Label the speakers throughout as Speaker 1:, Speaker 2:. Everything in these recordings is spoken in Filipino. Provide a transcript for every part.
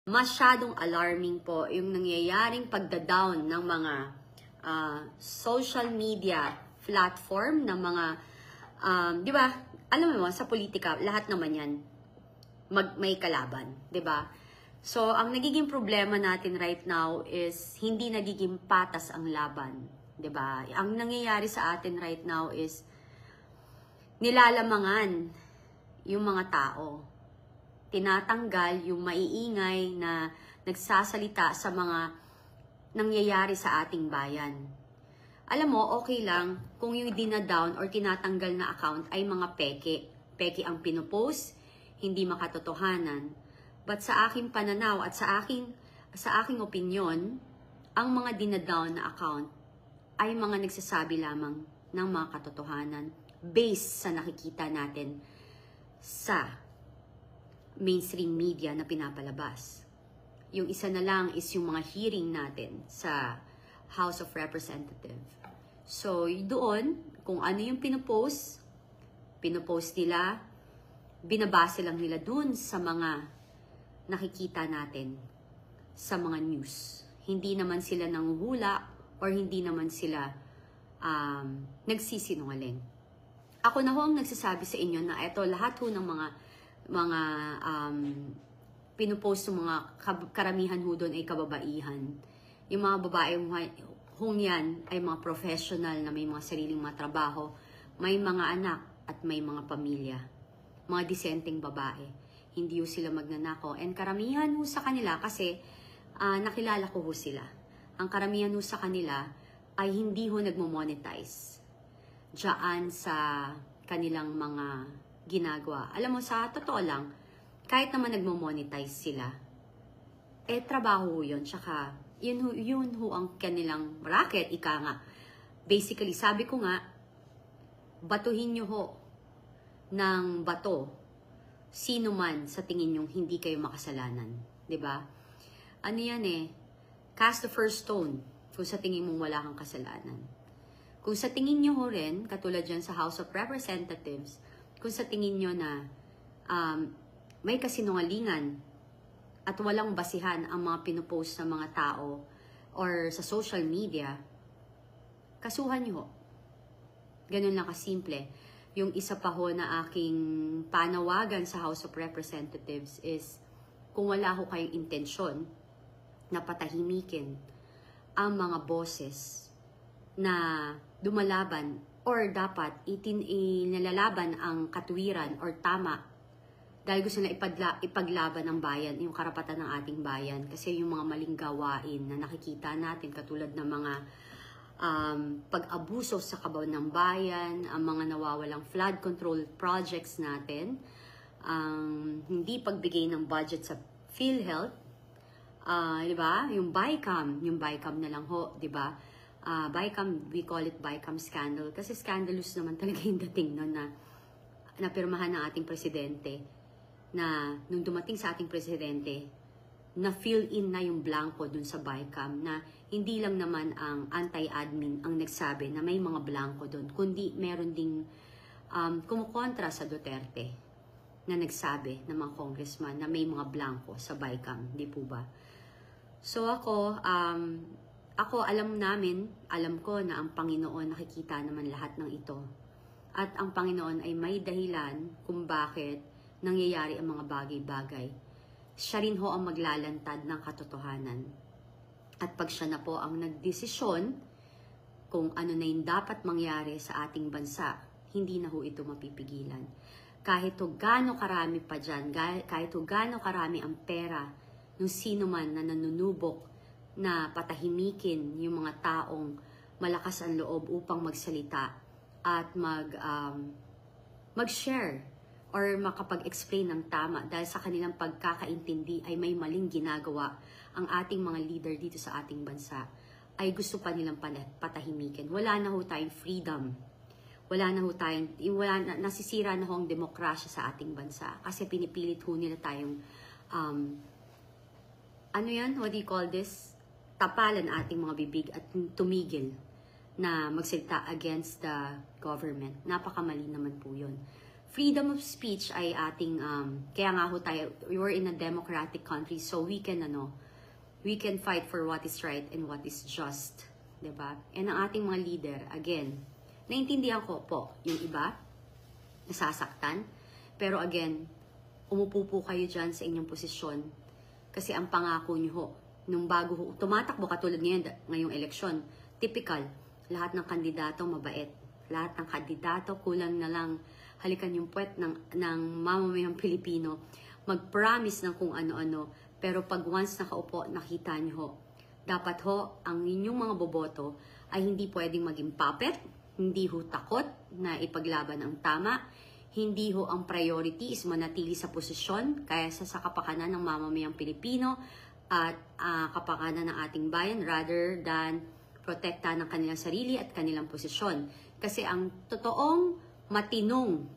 Speaker 1: masyadong alarming po yung nangyayaring pagda-down ng mga social media platform, ng mga, di ba, alam mo, sa politika, lahat naman yan, may kalaban, di ba? So, ang nagiging problema natin right now is hindi nagiging patas ang laban, di ba? Ang nangyayari sa atin right now is nilalamangan yung mga tao. Tinatanggal yung maiingay na nagsasalita sa mga nangyayari sa ating bayan. Alam mo, okay lang kung yung dinadown or tinatanggal na account ay mga peke. Peke ang pinopost, hindi makatotohanan. But sa aking pananaw at sa aking opinion, ang mga dinadown na account ay mga nagsasabi lamang ng mga katotohanan based sa nakikita natin sa mainstream media na pinapalabas. Yung isa na lang is yung mga hearing natin sa House of Representatives. So, doon, kung ano yung pinopost nila, binabase lang nila doon sa mga nakikita natin sa mga news. Hindi naman sila nanguhula or hindi naman sila nagsisinungaling. Ako na ho ang nagsasabi sa inyo na ito lahat ho ng mga pinupost ng mga karamihan ho doon ay kababaihan. Yung mga babae hong yan ay mga professional na may mga sariling mga trabaho, may mga anak at may mga pamilya. Mga disenteng babae. Hindi ho sila magnanakaw. And karamihan ho sa kanila kasi nakilala ko ho sila. Ang karamihan ho sa kanila ay hindi ho nagmo-monetize diyan sa kanilang mga ginagawa. Alam mo, sa totoo lang, kahit naman nagmo-monetize sila, trabaho yun. Tsaka, yun ho ang kanilang racket, ika nga. Basically, sabi ko nga, batuhin nyo ho ng bato sino man sa tingin nyong hindi kayo makasalanan. 'Di ba? Ano yan cast the first stone kung sa tingin mong wala kang kasalanan. Kung sa tingin nyo ho rin, katulad dyan sa House of Representatives, kung sa tingin nyo na may kasinungalingan at walang basihan ang mga pinupost ng mga tao or sa social media, kasuhan nyo ho. Ganun lang kasimple. Yung isa pa ho na aking panawagan sa House of Representatives is kung wala ho kayong intensyon na patahimikin ang mga boses na dumalaban or dapat inilalaban ang katuwiran or tama dahil gusto na ipaglaban ng bayan, yung karapatan ng ating bayan. Kasi yung mga maling gawain na nakikita natin katulad ng mga pag-abuso sa kabaw ng bayan, ang mga nawawalang flood control projects natin, hindi pagbigay ng budget sa PhilHealth, di ba? Yung BICAM na lang ho, di ba? BICAM, we call it BICAM scandal kasi scandalous naman talaga yung dating nun na napirmahan ng ating presidente na nung dumating sa ating presidente, na fill in na yung blanco dun sa BICAM na hindi lang naman ang anti-admin ang nagsabi na may mga blanco dun, kundi meron ding kumukontra sa Duterte na nagsabi ng mga congressman na may mga blanco sa BICAM, di po ba? So ako alam ko na ang Panginoon nakikita naman lahat ng ito. At ang Panginoon ay may dahilan kung bakit nangyayari ang mga bagay-bagay. Siya rin ho ang maglalantad ng katotohanan. At pag siya na po ang nagdesisyon kung ano na yung dapat mangyari sa ating bansa, hindi na ho ito mapipigilan. Kahit ho gaano karami pa dyan, kahit ho gaano karami ang pera ng sino man na nanunubok na patahimikin yung mga taong malakas ang loob upang magsalita at mag-share or makapag-explain ng tama dahil sa kanilang pagkakaintindi ay may maling ginagawa ang ating mga leader dito sa ating bansa, ay gusto pa nilang patahimikin. Wala na ho tayong freedom. Nasisira na ho ang demokrasya sa ating bansa kasi pinipilit ho nila tayong, what do you call this? Tapalan ating mga bibig at tumigil na magsalita against the government. Napakamali naman po yun. freedom of speech ay ating, kaya nga ho tayo, we're in a democratic country, so we can fight for what is right and what is just. Diba? And ang ating mga leader, again, naintindihan ko po, yung iba, nasasaktan, pero again, umupo po kayo dyan sa inyong posisyon, kasi ang pangako nyo ho, nung bago ho, tumatakbo katulad ngayong eleksyon, typical, lahat ng kandidato mabait, lahat ng kandidato kulang na lang halikan yung puwet ng mamamayang Pilipino, mag-promise ng kung ano-ano, pero pag once nakaupo, nakita nyo ho, dapat ho, ang inyong mga boboto ay hindi pwedeng maging puppet, hindi ho takot na ipaglaban ang tama, hindi ho ang priority is manatili sa posisyon kaya sa kapakanan ng mamamayang Pilipino at kapakanan ng ating bayan rather than protekta ng kanilang sarili at kanilang posisyon. Kasi ang totoong matinong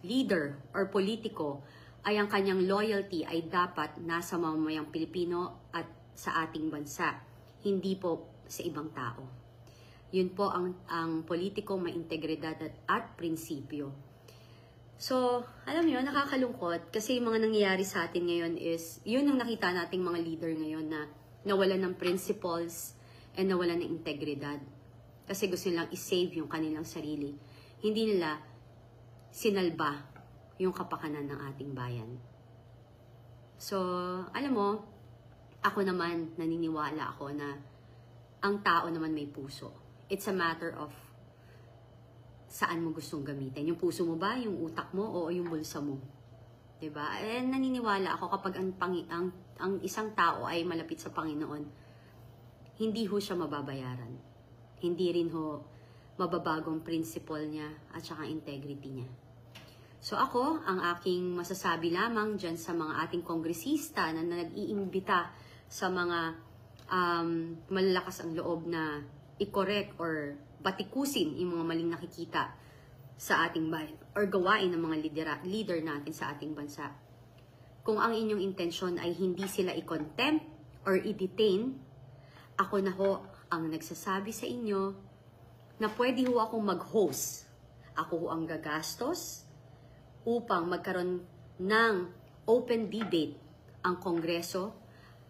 Speaker 1: leader or politiko ay ang kanyang loyalty ay dapat nasa mamamayang Pilipino at sa ating bansa, hindi po sa ibang tao. Yun po ang politiko may integridad at prinsipyo. So, alam niyo, nakakalungkot kasi yung mga nangyayari sa atin ngayon is, yun ang nakita nating mga leader ngayon na nawalan ng principles and nawalan ng integridad. Kasi gusto nilang isave yung kanilang sarili. Hindi nila sinalba yung kapakanan ng ating bayan. So, alam mo, ako naman, naniniwala ako na ang tao naman may puso. It's a matter of saan mo gustong gamitin. Yung puso mo ba, yung utak mo, o yung bulsa mo? Diba? And naniniwala ako kapag ang isang tao ay malapit sa Panginoon, hindi ho siya mababayaran. Hindi rin ho mababagong principle niya at saka integrity niya. So ako, ang aking masasabi lamang dyan sa mga ating kongresista na nag-iimbita sa mga malalakas ang loob na i-correct or batikusin yung mga maling nakikita sa ating bayan or gawain ng mga leader natin sa ating bansa. Kung ang inyong intensyon ay hindi sila i-contempt or i-detain, ako na ho ang nagsasabi sa inyo na pwede ho akong mag-host. Ako ho ang gagastos upang magkaroon ng open debate ang Kongreso,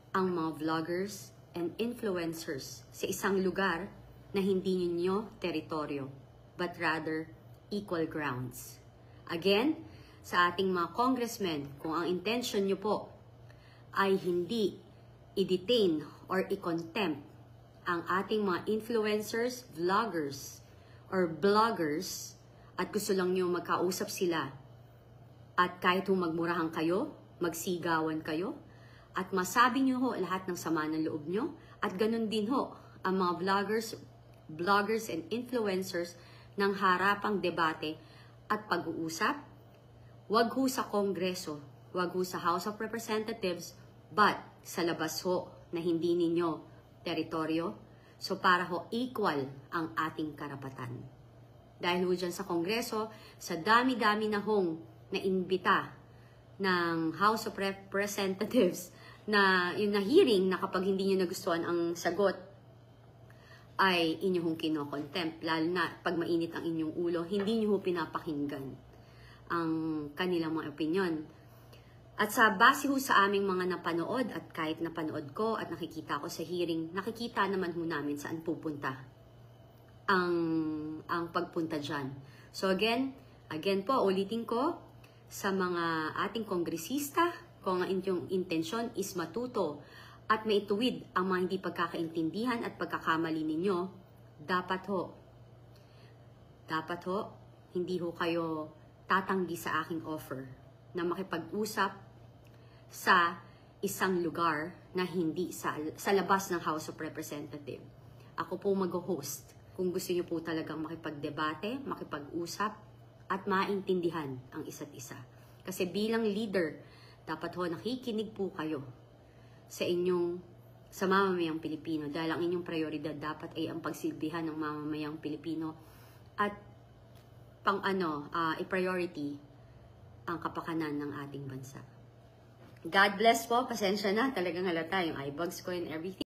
Speaker 1: ang mga vloggers and influencers sa isang lugar na hindi ninyo teritoryo, but rather equal grounds. Again, sa ating mga congressmen, kung ang intention nyo po ay hindi i-detain or i-contempt ang ating mga influencers, vloggers, or bloggers, at gusto lang nyo magkausap sila, at kahit magmurahan kayo, magsigawan kayo, at masabi nyo ho lahat ng sama ng loob nyo, at ganun din ho ang mga vloggers and influencers ng harapang debate at pag-uusap, wag ho sa Kongreso, wag ho sa House of Representatives, but sa labas ho na hindi ninyo teritoryo, so para ho equal ang ating karapatan. Dahil ho dyan sa Kongreso, sa dami-dami na hong naimbita ng House of Representatives na yung na-hearing na kapag hindi nyo nagustuhan ang sagot ay inyong kino-contempt. Lalo na pag mainit ang inyong ulo, hindi nyo pinapakinggan ang kanilang mga opinion. At sa base ho sa aming mga napanood at kahit napanood ko at nakikita ko sa hearing, nakikita naman ho namin saan pupunta ang pagpunta dyan. So again po, ulitin ko, sa mga ating kongresista, kung ang inyong intensyon is matuto at maituwid ang mga hindi pagkakaintindihan at pagkakamali ninyo, dapat ho, hindi ho kayo tatanggi sa aking offer na makipag-usap sa isang lugar na hindi sa labas ng House of Representatives. Ako po mag-host kung gusto niyo po talagang makipag-debate, makipag-usap, at maintindihan ang isa't isa. Kasi bilang leader, dapat ho nakikinig po kayo sa mamamayang Pilipino dahil ang inyong prioridad dapat ay ang pagsilbihan ng mamamayang Pilipino at i-priority ang kapakanan ng ating bansa. God bless po, pasensya na, talagang halata yung eyebags ko and everything.